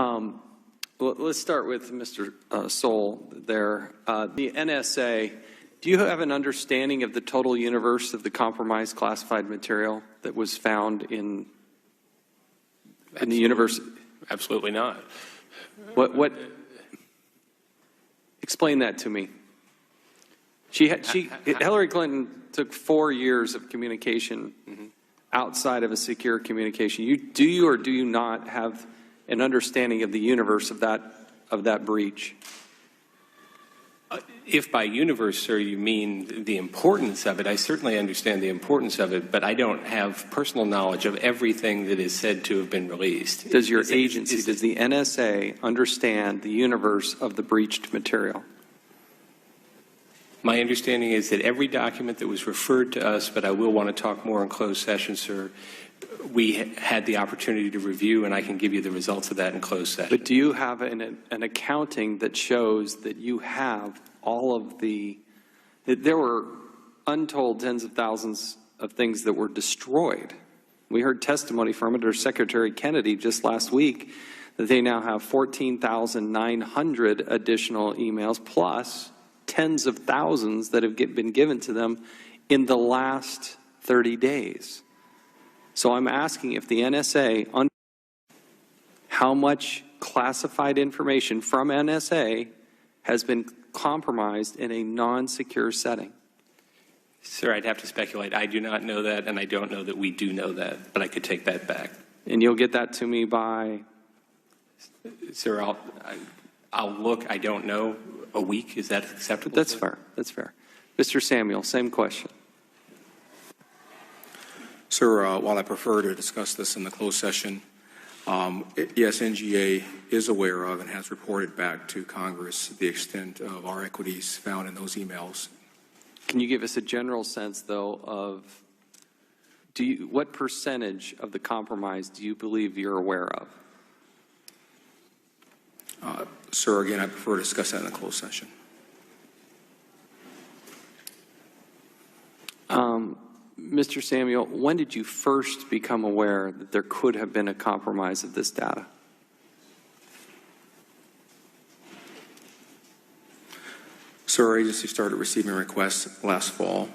Well, let's start with Mr. Soul there. The NSA, do you have an understanding of the total universe of the compromised classified material that was found in the universe? Absolutely not. What? Explain that to me. Hillary Clinton took 4 years of communication outside of a secure communication. Do you or do you not have an understanding of the universe of that breach? If by universe, sir, you mean the importance of it, I certainly understand the importance of it, but I don't have personal knowledge of everything that is said to have been released. Does your agency, does the NSA understand the universe of the breached material? My understanding is that every document that was referred to us, but I will want to talk more in closed session, sir, we had the opportunity to review, and I can give you the results of that in closed session. But do you have an accounting that shows that you have all of there were untold tens of thousands of things that were destroyed? We heard testimony from Under Secretary Kennedy just last week that they now have 14,900 additional emails, plus tens of thousands that have been given to them in the last 30 days. So I'm asking if the NSA, how much classified information from NSA has been compromised in a non-secure setting? Sir, I'd have to speculate. I do not know that, and I don't know that we do know that, but I could take that back. And you'll get that to me by? Sir, I'll look. I don't know. A week, is that acceptable? That's fair. That's fair. Mr. Samuel, same question. Sir, while I prefer to discuss this in the closed session, yes, NGA is aware of and has reported back to Congress the extent of our equities found in those emails. Can you give us a general sense, though, of what percentage of the compromise do you believe you're aware of? Sir, again, I prefer to discuss that in the closed session. Mr. Samuel, when did you first become aware that there could have been a compromise of this data? Sir, our agency started receiving requests last fall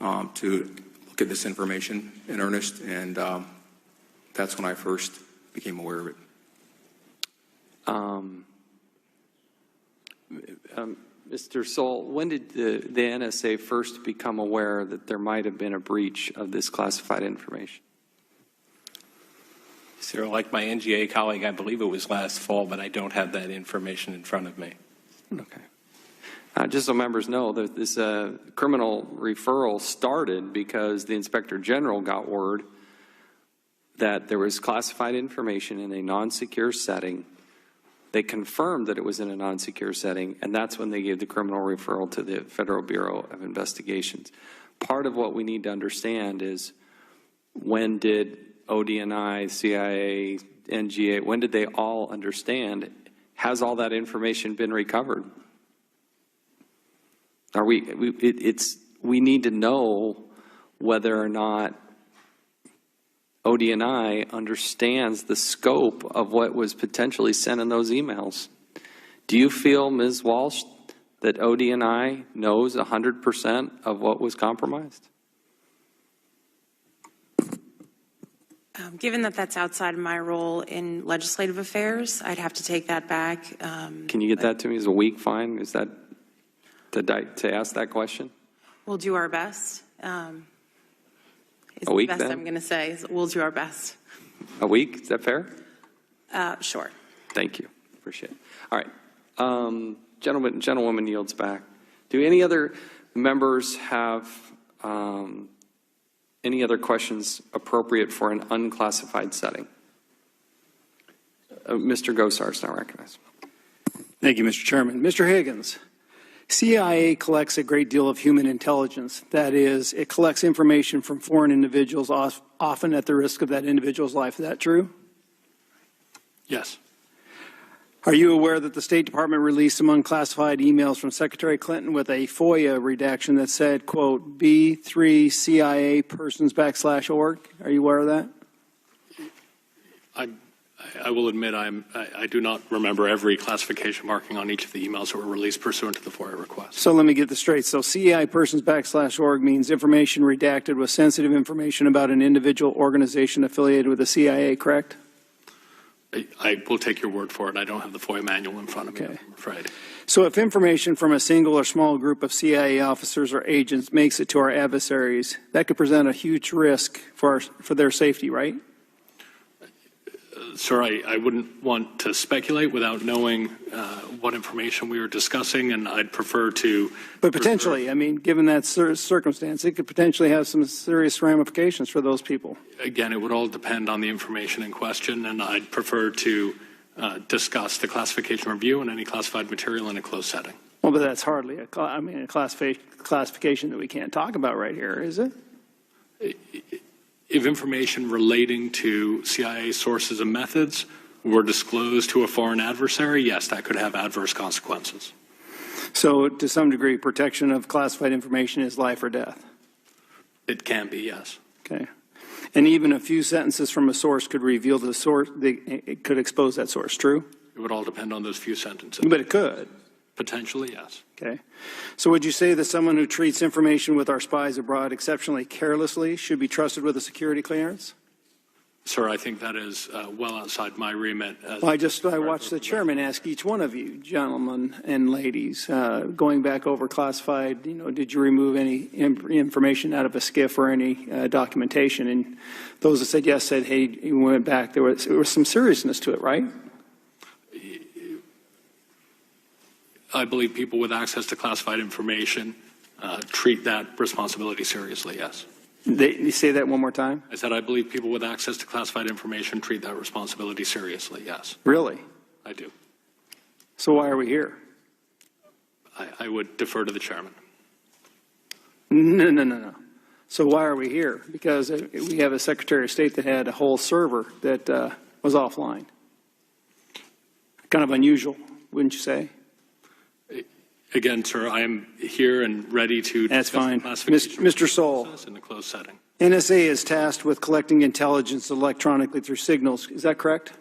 to look at this information in earnest, and that's when I first became aware of it. Mr. Soul, when did the NSA first become aware that there might have been a breach of this classified information? Sir, like my NGA colleague, I believe it was last fall, but I don't have that information in front of me. Okay. Just so members know, that this criminal referral started because the Inspector General got word that there was classified information in a non-secure setting. They confirmed that it was in a non-secure setting, and that's when they gave the criminal referral to the Federal Bureau of Investigations. Part of what we need to understand is, when did ODNI, CIA, NGA, when did they all understand? Has all that information been recovered? We need to know whether or not ODNI understands the scope of what was potentially sent in those emails. Do you feel, Ms. Walsh, that ODNI knows 100% of what was compromised? Given that that's outside of my role in legislative affairs, I'd have to take that back. Can you get that to me? Is a week fine? Is that to ask that question? We'll do our best. A week, the best then? I'm going to say is we'll do our best. A week? Is that fair? Sure. Thank you. Appreciate it. All right. Gentlewoman yields back. Do any other members have any other questions appropriate for an unclassified setting? Mr. Gosar is now recognized. Thank you, Mr. Chairman. Mr. Higgins, CIA collects a great deal of human intelligence. That is, it collects information from foreign individuals, often at the risk of that individual's life. Is that true? Yes. Are you aware that the State Department released some unclassified emails from Secretary Clinton with a FOIA redaction that said, quote, B3 CIA persons /org? Are you aware of that? I will admit I do not remember every classification marking on each of the emails that were released pursuant to the FOIA request. So let me get this straight. So CEI persons /org means information redacted with sensitive information about an individual organization affiliated with the CIA, correct? I will take your word for it. I don't have the FOIA manual in front of me, Okay. I'm afraid. So if information from a single or small group of CIA officers or agents makes it to our adversaries, that could present a huge risk for their safety, right? Sir, I wouldn't want to speculate without knowing what information we were discussing, and I'd prefer to. But potentially, I mean, given that circumstance, it could potentially have some serious ramifications for those people. Again, it would all depend on the information in question, and I'd prefer to discuss the classification review and any classified material in a closed setting. Well, but that's hardly a classification that we can't talk about right here, is it? If information relating to CIA sources and methods were disclosed to a foreign adversary, yes, that could have adverse consequences. So to some degree, protection of classified information is life or death. It can be, yes. Okay. And even a few sentences from a source could reveal the source, it could expose that source, true? It would all depend on those few sentences. But it could. Potentially, yes. Okay. So would you say that someone who treats information with our spies abroad exceptionally carelessly should be trusted with a security clearance? Sir, I think that is well outside my remit. Well, I watched the chairman ask each one of you, gentlemen and ladies, going back over classified, did you remove any information out of a SCIF or any documentation? And those that said yes said, hey, you went back. There was some seriousness to it, right? I believe people with access to classified information treat that responsibility seriously, yes. You say that one more time? I said I believe people with access to classified information treat that responsibility seriously, yes. Really? I do. So why are we here? I would defer to the chairman. No. So why are we here? Because we have a Secretary of State that had a whole server that was offline. Kind of unusual, wouldn't you say? Again, sir, I am here and ready to That's discuss fine. the classification Mr. Soul, process in a closed setting. NSA is tasked with collecting intelligence electronically through signals. Is that correct?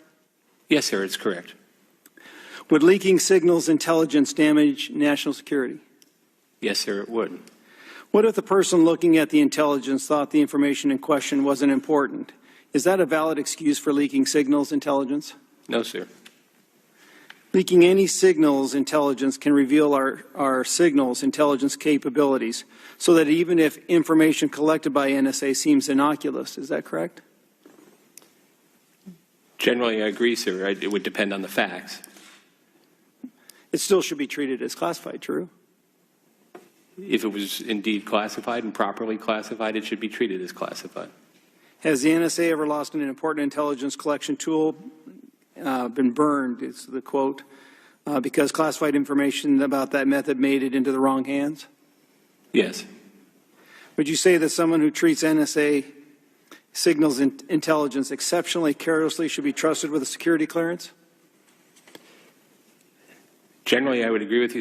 Yes, sir, it's correct. Would leaking signals intelligence damage national security? Yes, sir, it would. What if the person looking at the intelligence thought the information in question wasn't important? Is that a valid excuse for leaking signals intelligence? No, sir. Leaking any signals intelligence can reveal our signals intelligence capabilities so that even if information collected by NSA seems innocuous, is that correct? Generally, I agree, sir. It would depend on the facts. It still should be treated as classified, true? If it was indeed classified and properly classified, it should be treated as classified. Has the NSA ever lost an important intelligence collection tool, been burned, is the quote, because classified information about that method made it into the wrong hands? Yes. Would you say that someone who treats NSA signals intelligence exceptionally carelessly should be trusted with a security clearance? Generally, I would agree with you,